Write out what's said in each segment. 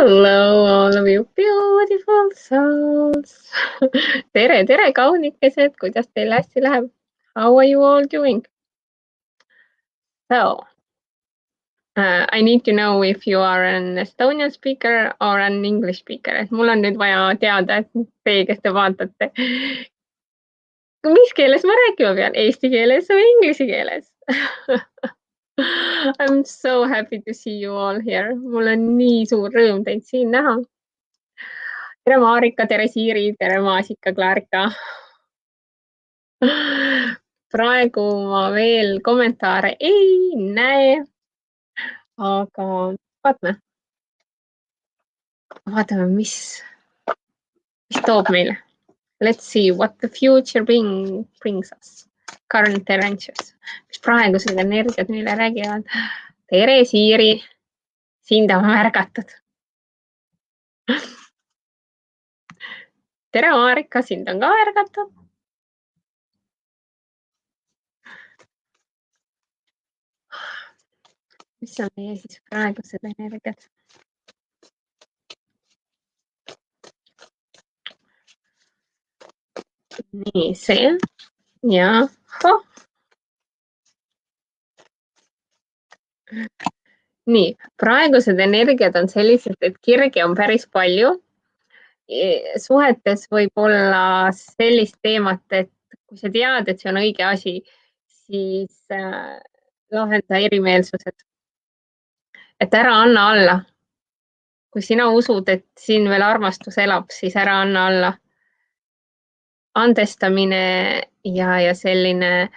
Hello, all of you beautiful souls. tere, kaunikesed, kuidas teil hästi läheb? How are you all doing? So, I need to know if you are an Estonian speaker or an English speaker. Et mul on nüüd vaja teada, et teie, kes te vaatate, mis keeles ma rääkima pean, eesti keeles või inglise keeles? I'm so happy to see you all here. Mul on nii suur rõõm teid siin näha. Tere Marika, tere Siiri, tere Maasika, Klaarika. Praegu ma veel kommentaare ei näe, aga vaatame, mis toob meile. Let's see what the future brings us. Current energies. Mis praegused energiat meile räägivad. Tere Siiri, sind on märgatud. Tere Marika, sind on ka märgatud. Mis on meie siis praegused energiat? Nii, see. Ja. Nii, praegused energiat on sellised, et kirge on päris palju. Suhetes võib olla sellist teemat, et kui sa tead, et see on õige asi, siis lahenda erimeelsused. Et ära anna alla. Kui sina usud, et siin veel armastus elab, siis ära anna alla. Andestamine ja selline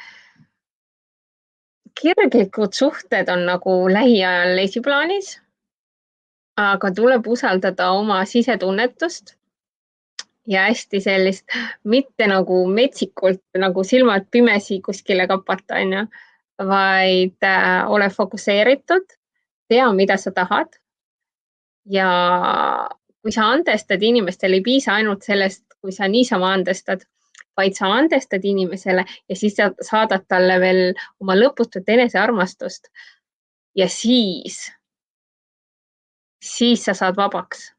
kirglikud suhted on nagu lähiajal esiplaanis, aga tuleb usaldada oma sisetunnetust ja hästi sellist, mitte nagu metsikult nagu silmad pimesi kuskile kapata, vaid ole fokuseeritud, tea, mida sa tahad. Ja kui sa andestad inimestele, ei piisa ainult sellest, kui sa niisama andestad, vaid sa andestad inimesele ja siis sa saadad talle veel oma lõputut enesearmastust. Ja siis sa saad vabaks.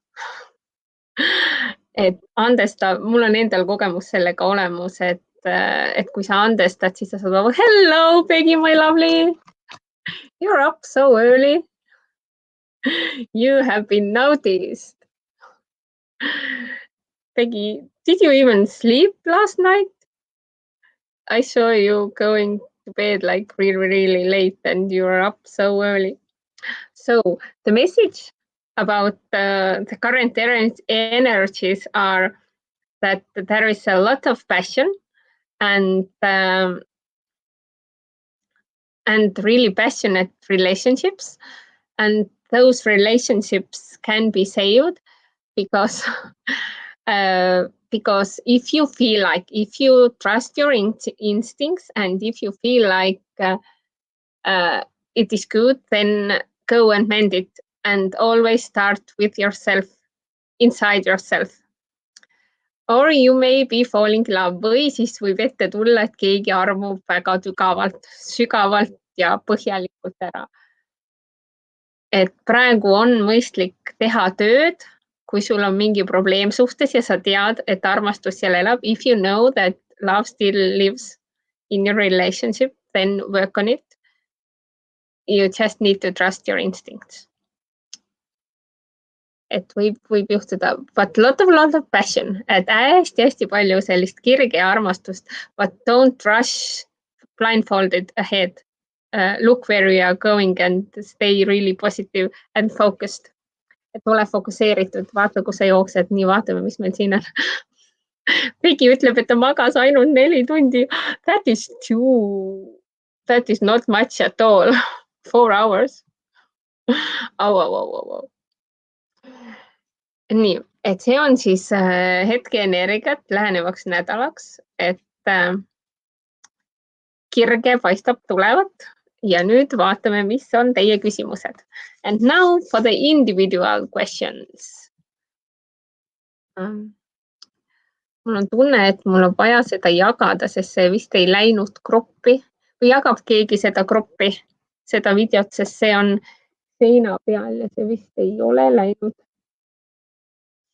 Et andesta, mul on endal kogemus sellega olemus, et kui sa andestad, siis sa saad vabaks. Hello, Peggy, my lovely. You're up so early. You have been noticed. Peggy, did you even sleep last night? I saw you going to bed like really late and you were up so early. So the message about the current energies are that there is a lot of passion and really passionate relationships, and those relationships can be saved because if you feel like, if you trust your instincts and if you feel like it is good, then go and mend it and always start with yourself, inside yourself. Or you may be falling in love, või siis võib ette tulla, et keegi armub väga sügavalt ja põhjalikult ära. Et praegu on mõistlik teha tööd, kui sul on mingi probleem suhtes ja sa tead, et armastus seal elab. If you know that love still lives in your relationship, then work on it. You just need to trust your instincts. Et võib juhtuda, but lot of passion, et hästi palju sellist kirge ja armastust, but don't rush blindfolded ahead. Look where you are going and stay really positive and focused. Et ole fokuseeritud, vaata, kus sa jooksed, nii vaatame, mis meil siin on. Pegi ütleb, et ta magas ainult 4 tundi. That is not much at all. 4 hours. Au. Nii, et see on siis hetke energiat lähenevaks nädalaks, et kirge paistab tulevat ja nüüd vaatame, mis on teie küsimused. And now for the individual questions. Mul on tunne, et mul on vaja seda jagada, sest see vist ei läinud gruppi või jagab keegi seda gruppi, seda videot, sest see on seina peal ja see vist ei ole läinud.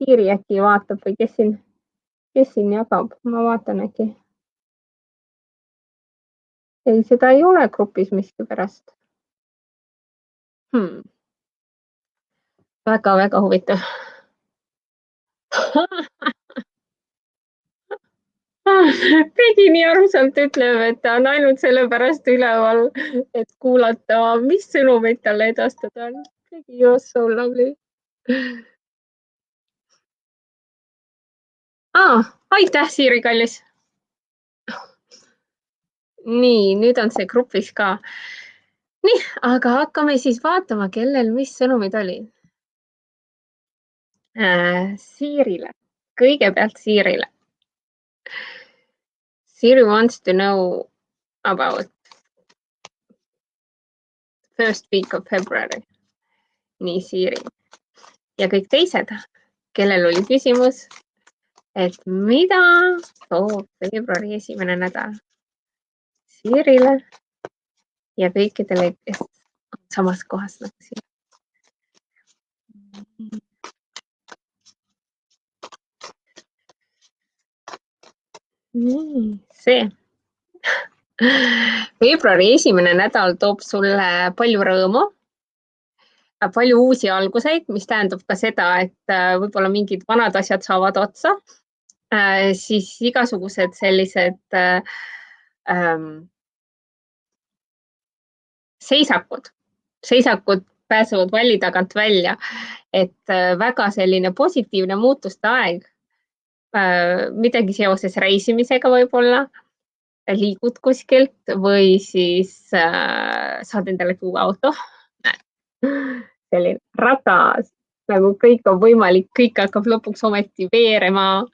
Siiri äkki vaatab või kes siin jagab, ma vaatan äkki. Ei, seda ei ole grupis miskipärast. Väga-väga huvitav. Pegi nii armsalt ütleb, et ta on ainult sellepärast üleval, et kuulata, mis sõnumeid talle edastada on. Pegi, you're so lovely. Aitäh, Siiri kallis. Nii, nüüd on see grupis ka. Nii, aga hakkame siis vaatama, kellel mis sõnumid olid. Siirile, kõigepealt Siirile. Siri wants to know about first week of February. Nii, Siri. Ja kõik teised, kellel oli küsimus, et mida toob veebruari esimene nädal Siirile ja kõikidele, kes on samas kohas nagu siin. Nii, see. Veebruari esimene nädal toob sulle palju rõõmu, palju uusi alguseid, mis tähendab ka seda, et võib-olla mingid vanad asjad saavad otsa, siis igasugused sellised seisakud pääsevad valli tagant välja, et väga selline positiivne muutuste aeg, midagi seoses reisimisega võib-olla, liigud kuskilt või siis saad endale uue auto. Selline ratas, nagu kõik on võimalik, kõik hakkab lõpuks ometi veerema.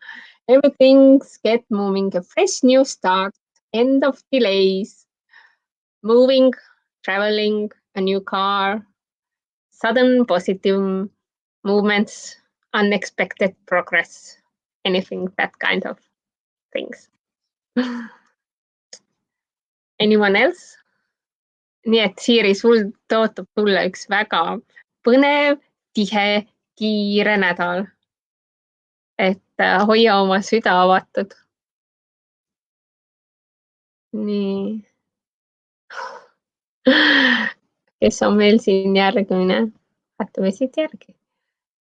Everything's get moving, a fresh new start, end of delays, moving, traveling, a new car, sudden positive movements, unexpected progress, anything that kind of things. Anyone else? Nii et Siiri, sul tootab sulle üks väga põnev, tihe, kiire nädal. Et hoia oma süda avatud. Nii. Kes on meil siin järgmine? Vaatame siit järgi.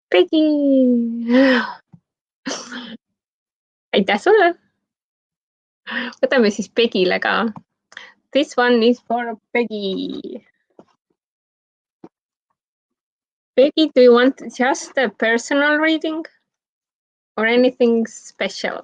Pegi! Aitäh sulle! Võtame siis Pegile ka. This one is for Pegi. Pegi, do you want just a personal reading or anything special?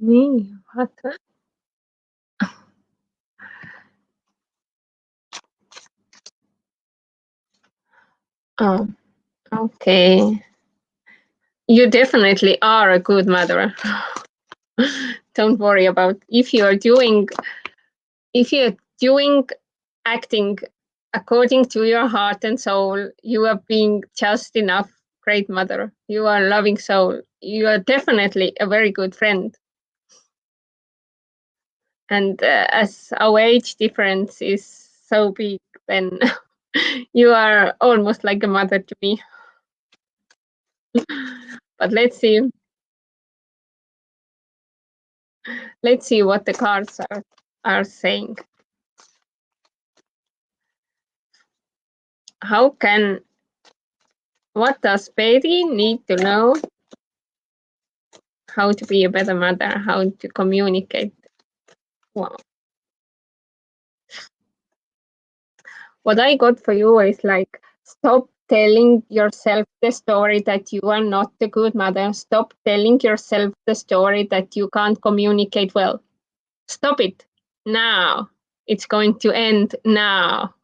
Nii, vaata. Okay. You definitely are a good mother. Don't worry about if you're doing acting according to your heart and soul, you are being just enough great mother. You are a loving soul. You are definitely a very good friend. And as our age difference is so big, then you are almost like a mother to me. But let's see. Let's see what the cards are saying. What does Betty need to know? How to be a better mother, how to communicate. Wow. What I got for you is like, stop telling yourself the story that you are not a good mother. Stop telling yourself the story that you can't communicate well. Stop it now. It's going to end now.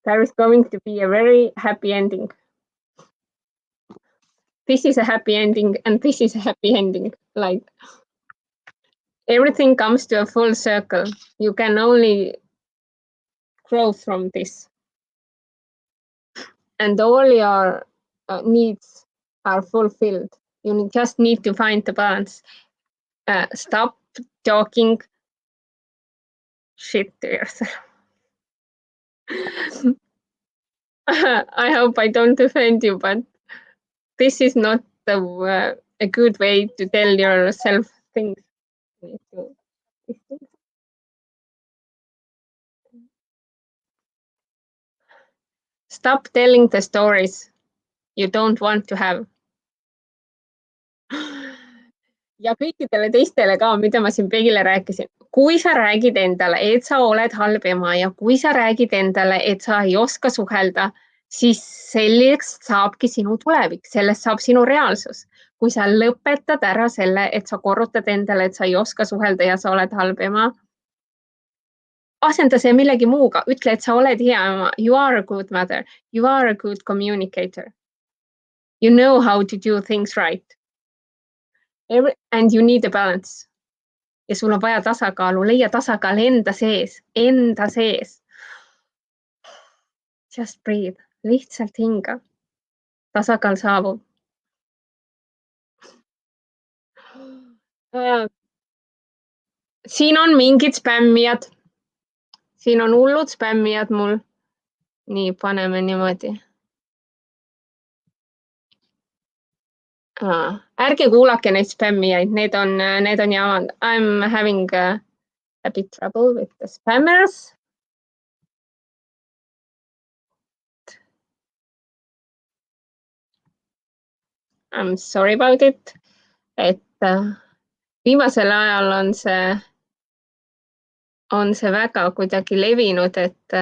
There is going to be a very happy ending. This is a happy ending and this is a happy ending. Like everything comes to a full circle. You can only growth from this. And all your needs are fulfilled. You just need to find the balance. Stop talking shit to yourself. I hope I don't offend you, but this is not a good way to tell yourself things. Stop telling the stories you don't want to have. Ja kõikidele teistele ka, mida ma siin Pegile rääkisin. Kui sa räägid endale, et sa oled halb ema ja kui sa räägid endale, et sa ei oska suhelda, siis sellest saabki sinu tulevik, sellest saab sinu reaalsus. Kui sa lõpetad ära selle, et sa korrutad endale, et sa ei oska suhelda ja sa oled halb ema, asenda see millegi muuga. Ütle, et sa oled hea ema. You are a good mother. You are a good communicator. You know how to do things right. And you need a balance. Ja sul on vaja tasakaalu. Leia tasakaal enda sees. Enda sees. Just breathe. Lihtsalt hinga. Tasakaal saabub. Siin on mingid spämmijad. Siin on hullud spämmijad mul. Nii, paneme niimoodi. Ärge kuulake neid spämmijaid. Need on jamad. I'm having a bit trouble with the spammers. I'm sorry about it. Et viimasel ajal on see väga kuidagi levinud, et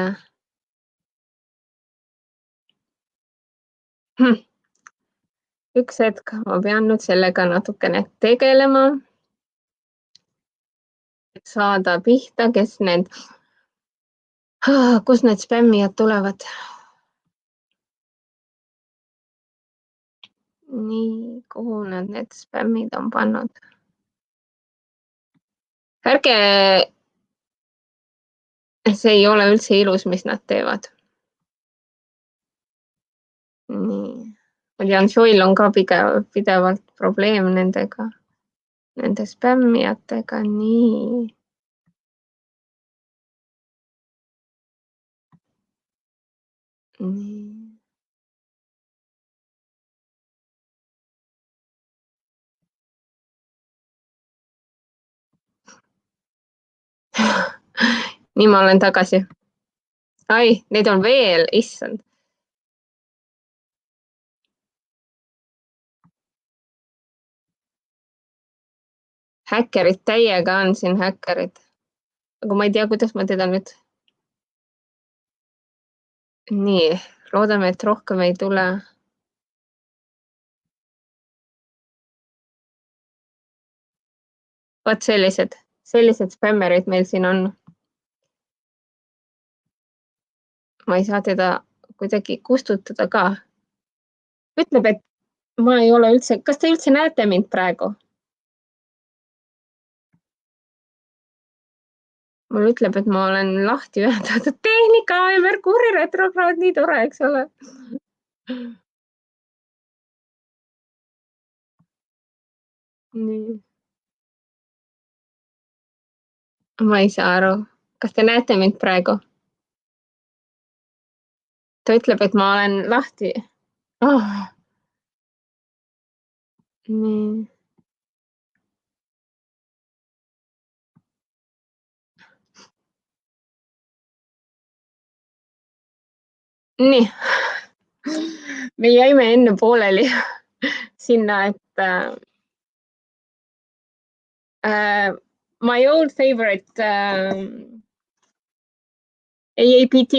üks hetk ma pean nüüd sellega natukene tegelema, et saada pihta, kus need spämmijad tulevad. Nii, kuhu nad need spämmid on pannud? Ärge, see ei ole üldse ilus, mis nad teevad. Nii, ma tean, Joel on ka pidevalt probleem nendega, nende spämmijatega, nii. Nii. Nii ma olen tagasi. Ai, neid on veel, issand. Häkkerid täiega on siin häkkerid. Aga ma ei tea, kuidas ma teda nüüd. Nii, loodame, et rohkem ei tule. Vaat sellised spämmerid meil siin on. Ma ei saa teda kuidagi kustutada ka. Ütleb, et ma ei ole üldse, kas te üldse näete mind praegu? Mul ütleb, et ma olen lahti ühendatud tehnika ja Merkuuri retrokraad, nii tore, eks ole. Nii. Ma ei saa aru. Kas te näete mind praegu? Ta ütleb, et ma olen lahti. Nii. Nii. Me jäime enne pooleli sinna, et my old favorite AAPT,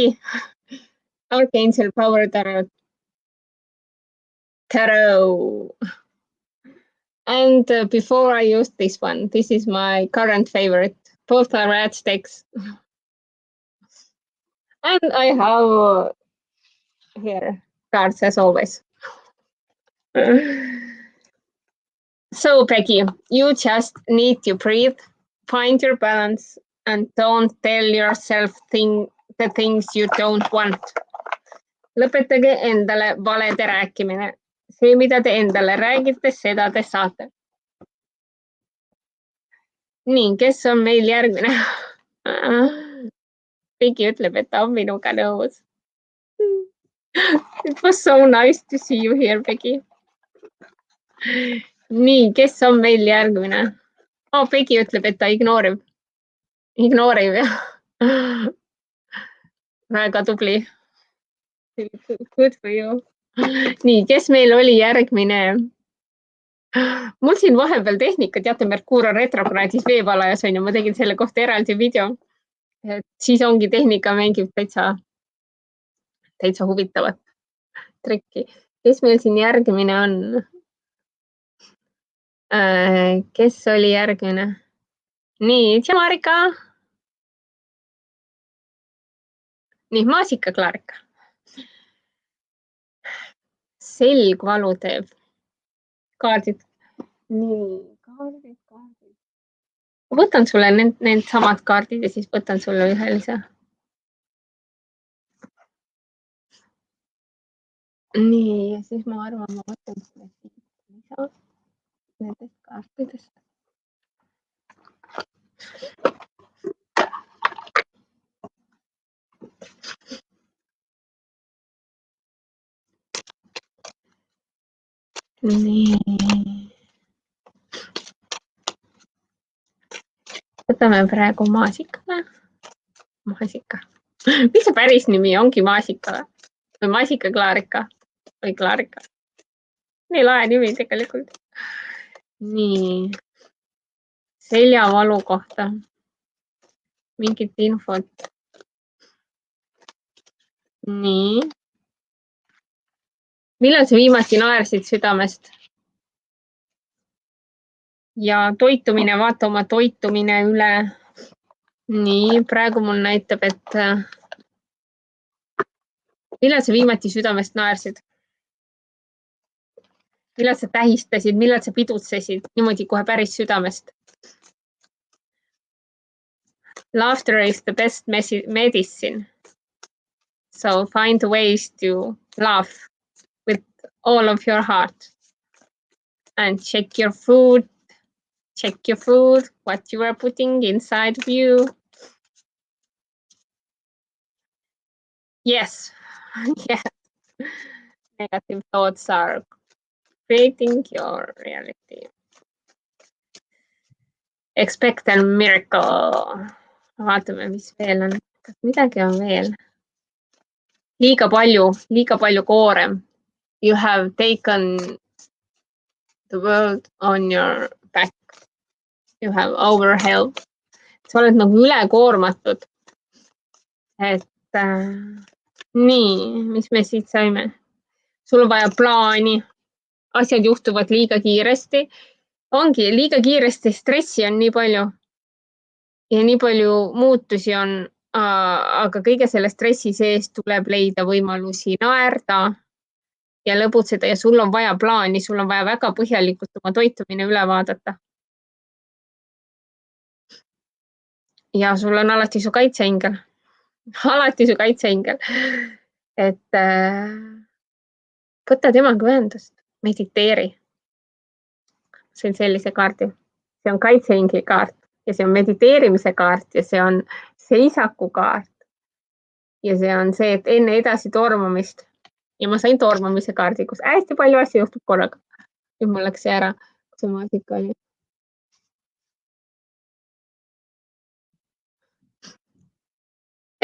Archangel Power Tarot. And before I used this one, this is my current favorite. Both are Aztecs. And I have here cards as always. So, Becky, you just need to breathe, find your balance, and don't tell yourself the things you don't want. Lõpetage endale valede rääkimine. See, mida te endale räägite, seda te saate. Nii, kes on meil järgmine? Pigi ütleb, et ta on minuga nõus. It was so nice to see you here, Pigi. Nii, kes on meil järgmine? Pigi ütleb, et ta ignoorib. Ignoorib, jah. Väga tubli. Good for you. Nii, kes meil oli järgmine? Mul siin vahepeal tehnika, teate, Merkuur on retrokraadis veevalajas on ja ma tegin selle kohta eraldi video. Et siis ongi tehnika mängib täitsa huvitavat trikki. Kes meil siin järgmine on? Kes oli järgmine? Nii, tšau Marika. Nii, Maasika Klaarika. Selgvalu teeb. Kaardid. Nii, kaardid. Võtan sulle need samad kaardid ja siis võtan sulle ühe lisa. Nii, ja siis ma arvan, ma võtan sulle lisa nendest kaartidest. Nii. Võtame praegu Maasika. Maasika. Mis see päris nimi ongi Maasika või Maasika Klaarika või Klaarika? Nii lae nimi tegelikult. Nii. Seljavalu kohta. Mingit infot. Nii. Millal sa viimati naersid südamest? Ja toitumine, vaata oma toitumine üle. Nii, praegu mul näitab, et millal sa viimati südamest naersid? Millal sa tähistasid, millal sa pidutsesid niimoodi kohe päris südamest? Laughter is the best medicine. So find ways to laugh with all of your heart. And check your food, what you are putting inside of you. Yes, yes. Negative thoughts are creating your reality. Expect a miracle. Vaatame, mis veel on. Kas midagi on veel? Liiga palju koorem. You have taken the world on your back. You have overhelp. Sa oled nagu ülekoormatud. Et nii, mis me siit saime? Sul on vaja plaani. Asjad juhtuvad liiga kiiresti. Ongi liiga kiiresti, stressi on nii palju. Ja nii palju muutusi on, aga kõige selle stressi sees tuleb leida võimalusi naerda ja lõbutseda ja sul on vaja plaani, sul on vaja väga põhjalikult oma toitumine üle vaadata. Ja sul on alati su kaitseingel. Alati su kaitseingel. Et võta temaga ühendust, mediteeri. See on sellise kaardi. See on kaitseingli kaart ja see on mediteerimise kaart ja see on seisaku kaart. Ja see on see, et enne edasi tormamist. Ja ma sain tormamise kaardi, kus hästi palju asju juhtub korraga. Nüüd mul läks see ära, kus see Maasika oli.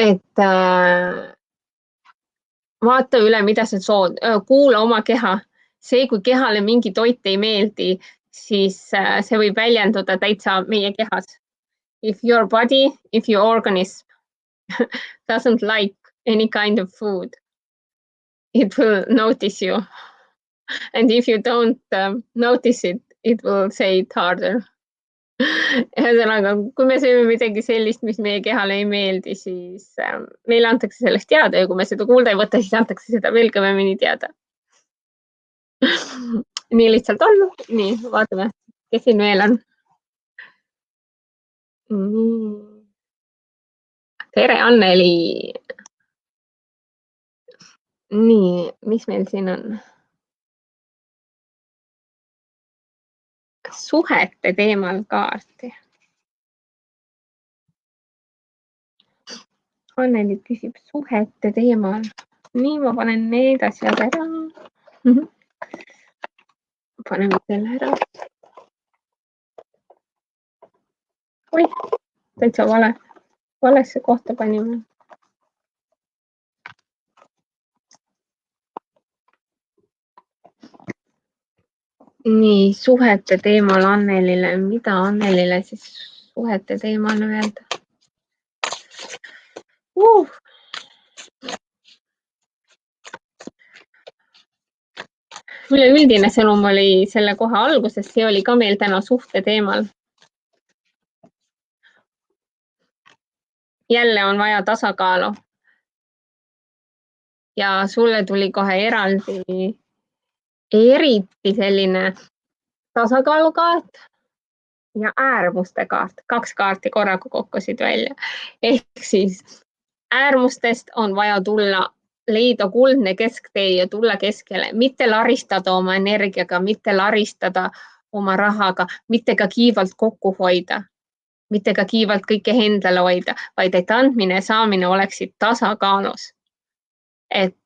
Et vaata üle, mida sa sood. Kuula oma keha. See, kui kehale mingi toit ei meeldi, siis see võib väljenduda täitsa meie kehas. If your body, if your organism doesn't like any kind of food, it will notice you. And if you don't notice it, it will say it harder. Ühesõnaga, kui me sööme midagi sellist, mis meie kehale ei meeldi, siis meile antakse sellest teada ja kui me seda kuulda ei võta, siis antakse seda veel kõvemini teada. Nii lihtsalt on. Nii, vaatame, kes siin veel on. tere, Anneli! Nii, mis meil siin on? Suhete teemal kaarti. Anneli küsib suhete teemal. Nii, ma panen need asjad ära. Paneme selle ära. Oi, täitsa valesse kohta panime. Nii, suhete teemal Annelile. Mida Annelile siis suhete teemal öelda? Üleüldine sõnum oli selle koha alguses, see oli ka meil täna suhte teemal. Jälle on vaja tasakaalu. Ja sulle tuli kohe eriti selline tasakaalukaart ja äärmuste kaart. 2 kaarti korraga kokkusid välja. Ehk siis äärmustest on vaja leida kuldne kesktee ja tulla keskele, mitte laristada oma energiaga, mitte laristada oma rahaga, mitte ka kiivalt kokku hoida, mitte ka kiivalt kõike endale hoida, vaid et andmine ja saamine oleksid tasakaalus. Et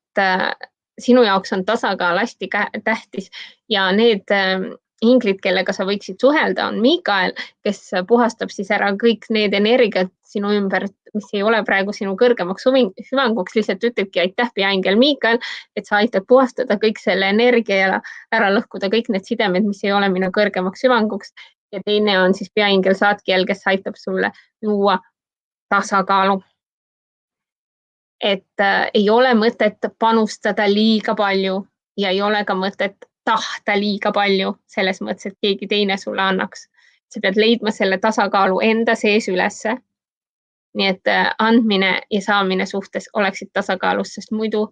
sinu jaoks on tasakaal hästi tähtis ja need inglid, kellega sa võiksid suhelda, on Miikael, kes puhastab siis ära kõik need energiat sinu ümber, mis ei ole praegu sinu kõrgemaks hüvanguks, lihtsalt ütlebki aitäh, peaingel Miikael, et sa aitad puhastada kõik selle energia ja ära lõhkuda kõik need sidemed, mis ei ole minu kõrgemaks hüvanguks. Ja teine on siis peaingel Saatkiel, kes aitab sulle luua tasakaalu. Et ei ole mõtet panustada liiga palju ja ei ole ka mõtet tahta liiga palju selles mõttes, et keegi teine sulle annaks. Sa pead leidma selle tasakaalu enda sees ülesse. Nii et andmine ja saamine suhtes oleksid tasakaalus, sest muidu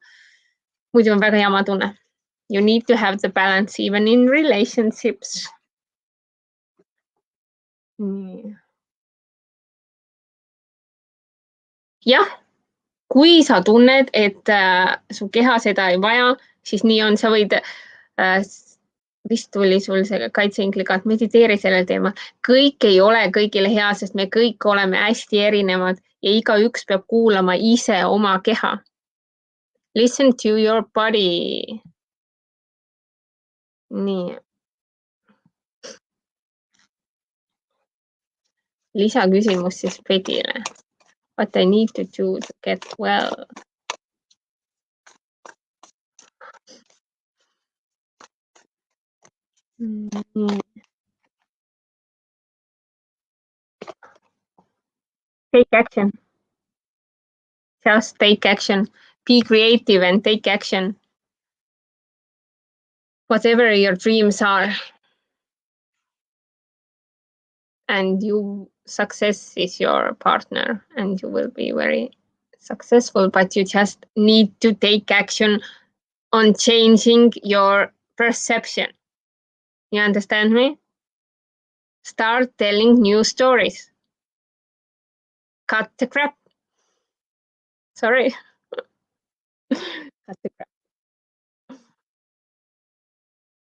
on väga jama tunne. You need to have the balance even in relationships. Jah, kui sa tunned, et su keha seda ei vaja, siis nii on, sa võid vist tuli sul see kaitseingliga, et mediteeri sellel teemal. Kõik ei ole kõigile hea, sest me kõik oleme hästi erinevad ja igaüks peab kuulama ise oma keha. Listen to your body. Nii. Lisaküsimus siis Pegile. What I need to do to get well. Take action. Just take action. Be creative and take action. Whatever your dreams are. And success is your partner and you will be very successful, but you just need to take action on changing your perception. You understand me? Start telling new stories. Cut the crap. Sorry. Cut the crap.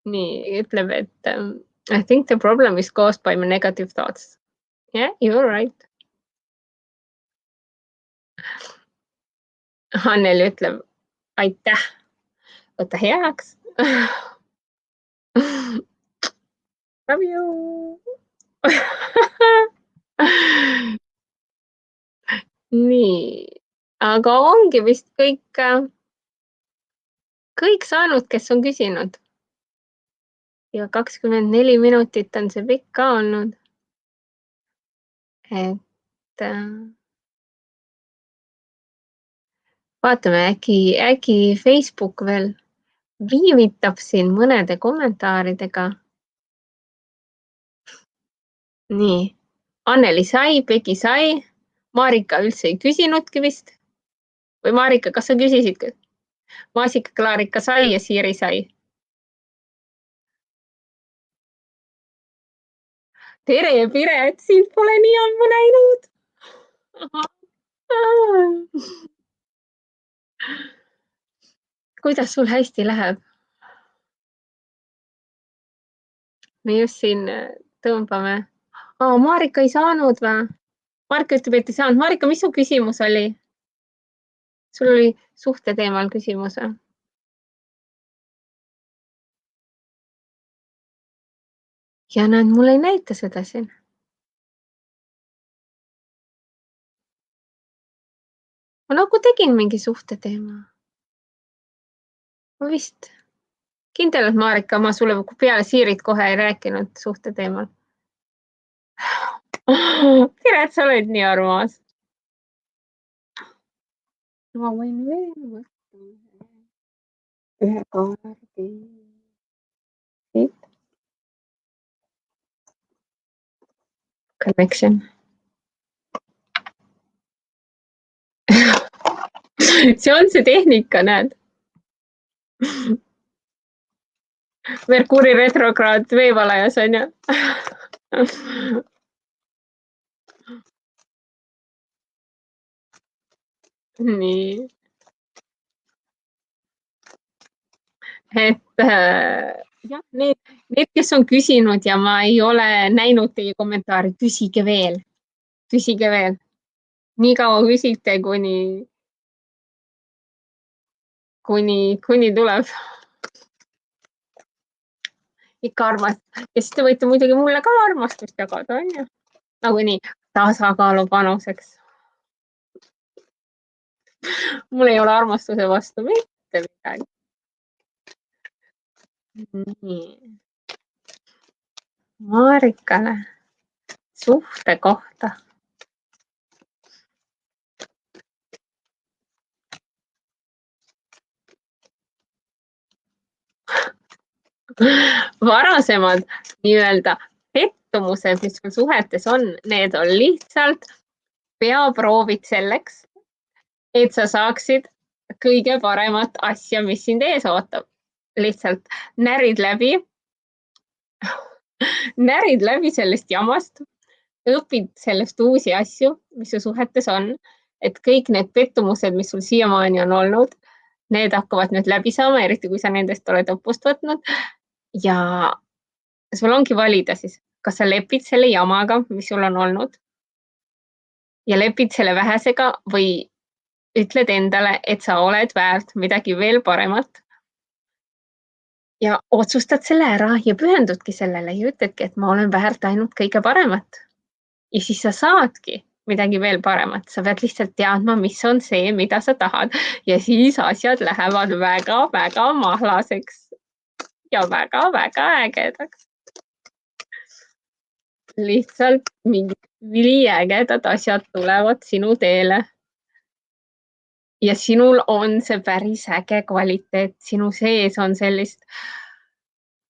Nii, ütleb, et I think the problem is caused by my negative thoughts. Yeah, you're right. Anneli ütleb, aitäh. Võta heaks. Love you. Nii, aga ongi vist kõik saanud, kes on küsinud. Ja 24 minutit on see pikk ka olnud. Et vaatame, äkki Facebook veel viivitab siin mõnede kommentaaridega. Nii, Anneli sai, Pegi sai, Marika üldse ei küsinudki vist. Või Marika, kas sa küsisid? Maasika Klaarika sai ja Siiri sai. Tere, Piret, sind pole nii ammu näinud. kuidas sul hästi läheb? Me just siin tõmbame. Marika ei saanud või? Marika ütleb, et ei saanud. Marika, mis su küsimus oli? Sul oli suhte teemal küsimus või? Ja näed, mul ei näita seda siin. Ma nagu tegin mingi suhte teema. Ma vist kindel, et Marika, ma sulle peale Siirit kohe ei rääkinud suhte teemal. Tere, et sa oled nii armas. Ma võin veel võtta ühe kaardi. Connection. See on see tehnika, näed. Merkuuri retrokraad veevalajas on ju. Nii. Et jah, need, kes on küsinud ja ma ei ole näinud teie kommentaari, küsige veel. Küsige veel. Nii kaua küsite, kuni tuleb. Ikka armast. Ja siis te võite muidugi mulle ka armastust jagada, on ju? Nagu nii tasakaalu panuseks. Mul ei ole armastuse vastu mitte midagi. Nii. Marikale suhte kohta. Varasemad nii-öelda pettumused, mis sul suhetes on, need on lihtsalt peaproovid selleks, et sa saaksid kõige paremat asja, mis sind ees ootab. Lihtsalt närid läbi sellest jamast, õpid sellest uusi asju, mis su suhetes on, et kõik need pettumused, mis sul siiamaani on olnud, need hakkavad nüüd läbi saama, eriti kui sa nendest oled õppust võtnud. Ja sul ongi valida siis, kas sa lepid selle jamaga, mis sul on olnud ja lepid selle vähesega või ütled endale, et sa oled väärt midagi veel paremat ja otsustad selle ära ja pühendudki sellele ja ütledki, et ma olen väärt ainult kõige paremat. Ja siis sa saadki midagi veel paremat. Sa pead lihtsalt teadma, mis on see, mida sa tahad ja siis asjad lähevad väga-väga mahlaseks ja väga-väga ägedaks. Lihtsalt mingid üliägedad asjad tulevad sinu teele. Ja sinul on see päris äge kvaliteet. Sinu sees on sellist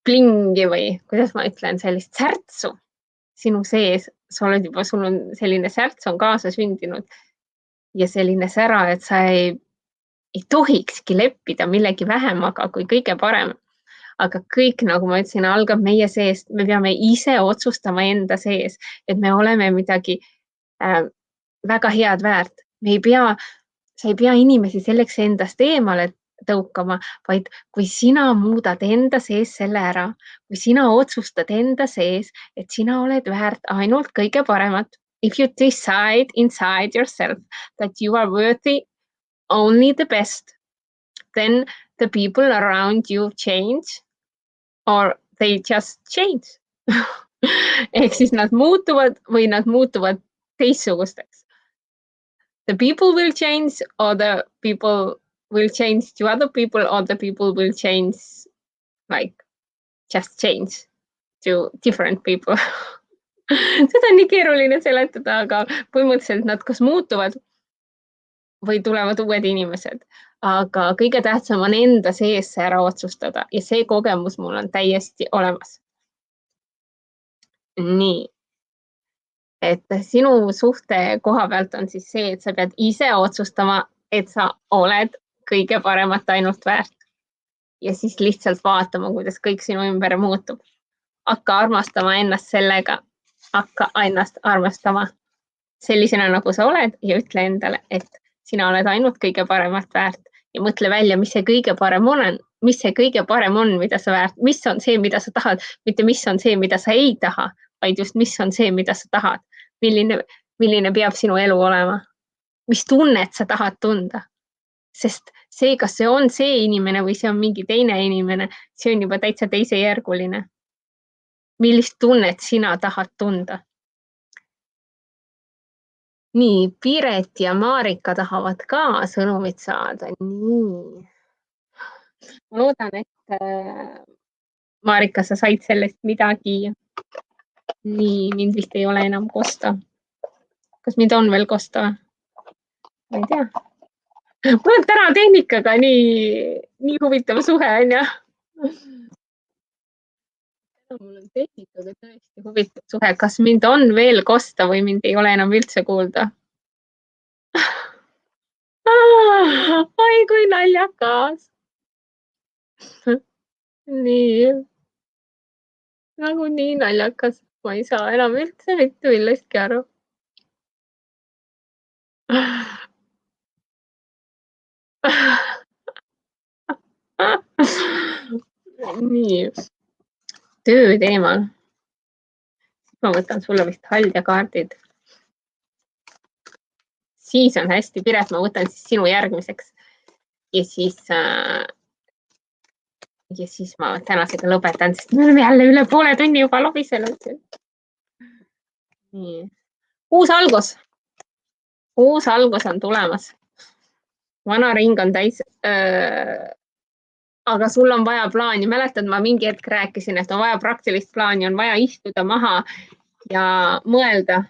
plingi või kuidas ma ütlen, sellist särtsu. Sinu sees, sul on selline särts on kaasa sündinud ja selline sära, et sa ei tohikski leppida millegi vähemaga kui kõige parem. Aga kõik, nagu ma ütlesin, algab meie seest. Me peame ise otsustama enda sees, et me oleme midagi väga head väärt. Sa ei pea inimesi selleks endast eemale tõukama, vaid kui sina muudad enda sees selle ära, kui sina otsustad enda sees, et sina oled väärt ainult kõige paremat. If you decide inside yourself that you are worthy only the best, then the people around you change or they just change. Ehk siis nad muutuvad või nad muutuvad teistsugusteks. The people will change or the people will change to other people or the people will change like just change to different people. Seda on nii keeruline seletada, aga põhimõtteliselt nad kas muutuvad või tulevad uued inimesed. Aga kõige tähtsam on enda sees see ära otsustada ja see kogemus mul on täiesti olemas. Nii. Et sinu suhte koha pealt on siis see, et sa pead ise otsustama, et sa oled kõige paremat ainult väärt. Ja siis lihtsalt vaatama, kuidas kõik sinu ümber muutub. Hakka armastama ennast sellega. Hakka ennast armastama sellisena, nagu sa oled ja ütle endale, et sina oled ainult kõige paremat väärt ja mõtle välja, mis see kõige parem on, mida sa väärt, mis on see, mida sa tahad, mitte mis on see, mida sa ei taha, vaid just mis on see, mida sa tahad, milline peab sinu elu olema, mis tunnet sa tahad tunda, sest see, kas see on see inimene või see on mingi teine inimene, see on juba täitsa teisejärguline. Millist tunnet sina tahad tunda? Nii, Piret ja Marika tahavad ka sõnumit saada. Nii. Ma loodan, et Marika, sa said sellest midagi. Nii, mind vist ei ole enam kosta. Kas mind on veel kosta? Ma ei tea. Mul on täna tehnikaga nii huvitav suhe, on ja? Mul on tehnikaga tõesti huvitav suhe. Kas mind on veel kosta või mind ei ole enam üldse kuulda? Oi, kui naljakas. Nii. Nagu nii naljakas. Ma ei saa enam üldse mitte millestki aru. Nii. Töö teemal. Ma võtan sulle vist haldjakaardid. Siis on hästi, Piret, ma võtan siis sinu järgmiseks. Ja siis ma tänasega lõpetan, sest me oleme jälle üle poole tunni juba lobisenud. Nii. Uus algus on tulemas. Vana ring on täis. Aga sul on vaja plaani. Mäletad, ma mingi hetk rääkisin, et on vaja praktilist plaani, on vaja istuda maha ja mõelda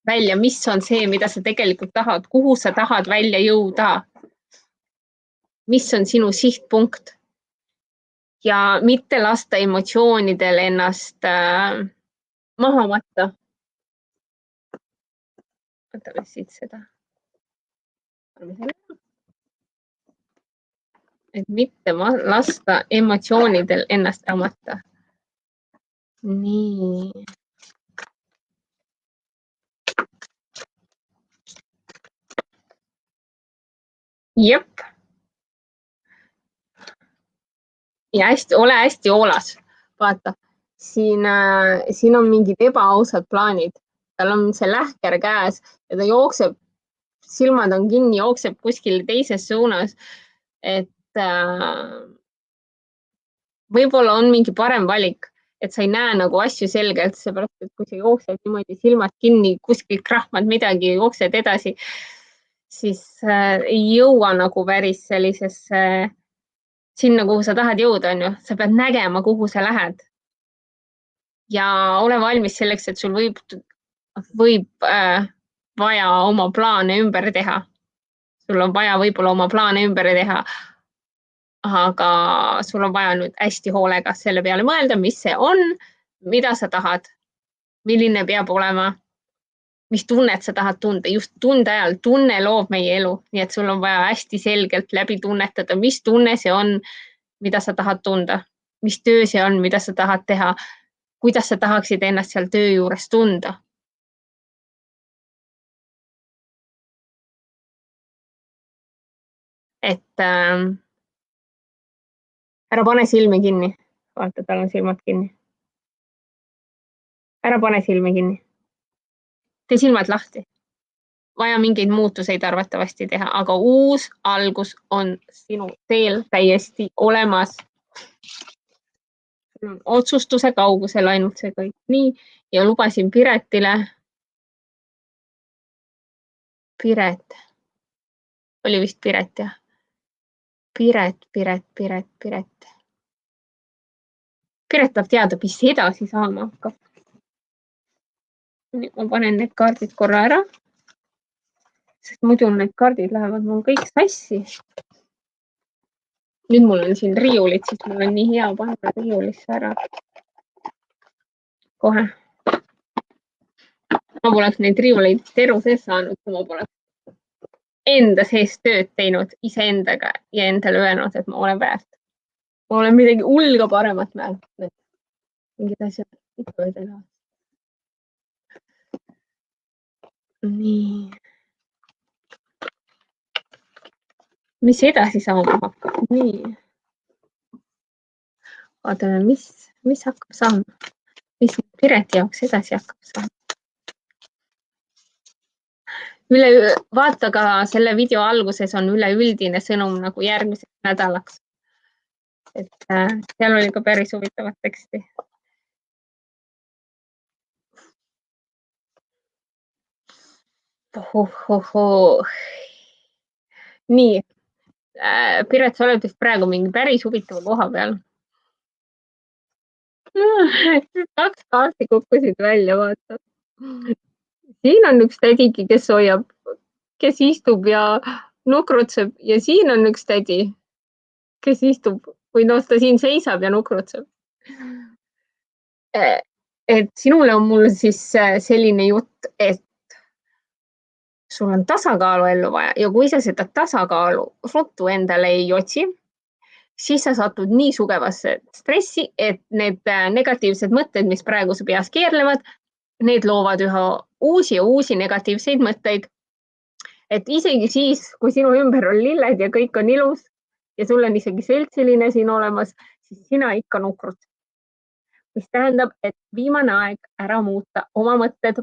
välja, mis on see, mida sa tegelikult tahad, kuhu sa tahad välja jõuda. Mis on sinu sihtpunkt? Ja mitte lasta emotsioonidel ennast maha matta. Võtame siit seda. Et mitte lasta emotsioonidel ennast matta. Nii. Jep. Ja ole hästi hoolas. Vaata, siin on mingid ebaausad plaanid. Tal on see lähker käes ja ta jookseb, silmad on kinni, jookseb kuskil teises suunas. Et võib-olla on mingi parem valik, et sa ei näe nagu asju selgelt, seepärast, et kui sa jooksed niimoodi silmad kinni, kuskil krahmad midagi, jooksed edasi, siis ei jõua nagu päris sellisesse sinna, kuhu sa tahad jõuda, on ju. Sa pead nägema, kuhu sa lähed. Ja ole valmis selleks, et sul võib vaja oma plaane ümber teha. Sul on vaja võib-olla oma plaane ümber teha. Aga sul on vaja nüüd hästi hoolega selle peale mõelda, mis see on, mida sa tahad, milline peab olema, mis tunnet sa tahad tunda. Just tunde ajal, tunne loob meie elu, nii et sul on vaja hästi selgelt läbi tunnetada, mis tunne see on, mida sa tahad tunda, mis töö see on, mida sa tahad teha, kuidas sa tahaksid ennast seal töö juures tunda. Et ära pane silmi kinni. Vaata, tal on silmad kinni. Ära pane silmi kinni. Tee silmad lahti. Vaja mingeid muutuseid arvatavasti teha, aga uus algus on sinu teel täiesti olemas. Otsustuse kaugusel ainult see kõik. Nii, ja lubasin Piretile. Piret. Oli vist Piret, jah. Piret. Piret tahab teada, mis edasi saama hakkab. Nüüd ma panen need kaardid korra ära, sest muidu need kaardid lähevad mul kõik sassi. Nüüd mul on siin riiulid, siis mul on nii hea panna riiulisse ära. Kohe. Ma poleks neid riiuleid teru sees saanud, kui ma poleks enda sees tööd teinud iseendaga ja endale öelnud, et ma olen väärt. Ma olen midagi hulga paremat väärt. Mingid asjad ikka öelda ei taha. nii, mis edasi saama hakkab? Nii, vaatame, mis hakkab saama, mis Pireti jaoks edasi hakkab saama. Vaata ka selle video alguses on üleüldine sõnum nagu järgmiseks nädalaks. Et seal oli ka päris huvitavat teksti. Nii, Piret, sa oled vist praegu mingi päris huvitava koha peal. 2 kaarti kukkusid välja, vaata. Siin on üks tädigi, kes istub ja nukrutseb ja siin on üks tädi, kes istub või noh, ta siin seisab ja nukrutseb. Et sinule on mul siis selline jutt, et sul on tasakaalu ellu vaja ja kui sa seda tasakaalu ruttu endale ei otsi, siis sa satud nii sugevasse stressi, et need negatiivsed mõtted, mis praegu su peas keerlevad, need loovad üha uusi ja uusi negatiivseid mõtteid. Et isegi siis, kui sinu ümber on lilled ja kõik on ilus ja sul on isegi seltsiline siin olemas, siis sina ikka nukrud. Mis tähendab, et viimane aeg ära muuta oma mõtted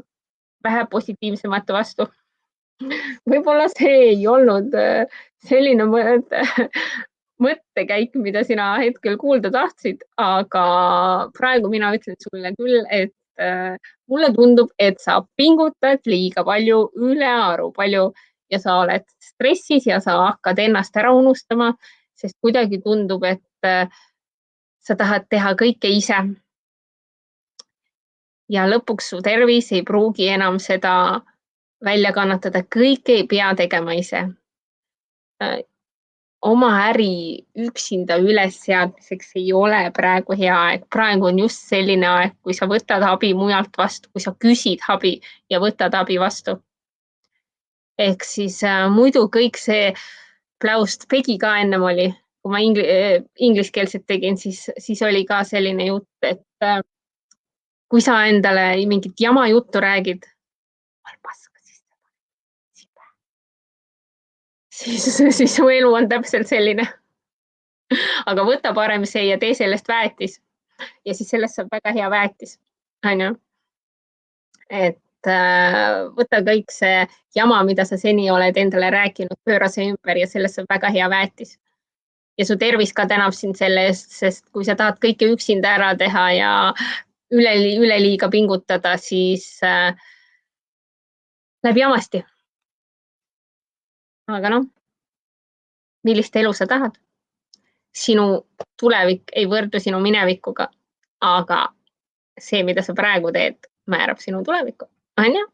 vähe positiivsemate vastu. Võib-olla see ei olnud selline mõttekäik, mida sina hetkel kuulda tahtsid, aga praegu mina ütlen sulle küll, et mulle tundub, et sa pingutad liiga palju ülearu palju ja sa oled stressis ja sa hakkad ennast ära unustama, sest kuidagi tundub, et sa tahad teha kõike ise. Ja lõpuks su tervis ei pruugi enam seda välja kannatada, kõike ei pea tegema ise. Oma äri üksinda ülesseadmiseks ei ole praegu hea aeg. Praegu on just selline aeg, kui sa võtad abi mujalt vastu, kui sa küsid abi ja võtad abi vastu. Ehk siis muidu kõik see pläust Pegi ka ennem oli, kui ma ingliskeelset tegin, siis oli ka selline jutt, et kui sa endale mingit jama juttu räägid, siis su elu on täpselt selline. Aga võta parem see ja tee sellest väetis. Ja siis sellest saab väga hea väetis. Et võta kõik see jama, mida sa seni oled endale rääkinud, pööra see ümber ja sellest saab väga hea väetis. Ja su tervis ka tänab sind selle eest, sest kui sa tahad kõike üksinda ära teha ja üleliiga pingutada, siis läheb jamasti. Aga noh, millist elu sa tahad? Sinu tulevik ei võrdu sinu minevikuga, aga see, mida sa praegu teed, määrab sinu tulevikku. On ju?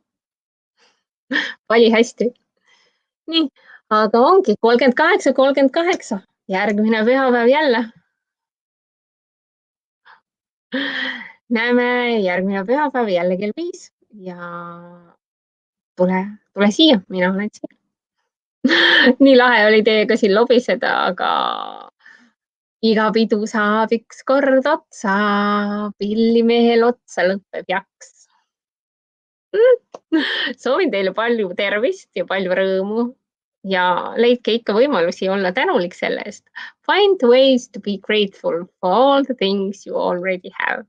Vali hästi. Nii, aga ongi 38. Järgmine pühapäev jälle. Näeme järgmine pühapäev jälle kell 5 ja tule siia, mina olen siin. Nii lahe oli teiega siin lobiseda, aga iga pidu saab üks kord otsa, pillimehel otsa lõpeb jaks. Soovin teile palju tervist ja palju rõõmu ja leidke ikka võimalusi olla tänulik selle eest. Find ways to be grateful for all the things you already have.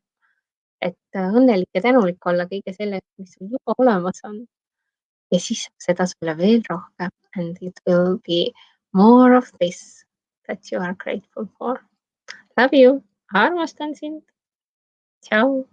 Et õnnelik ja tänulik olla kõige selle, mis sul juba olemas on. Ja siis seda sulle veel rohkem and it will be more of this that you are grateful for. Love you. Armastan sind. Ciao.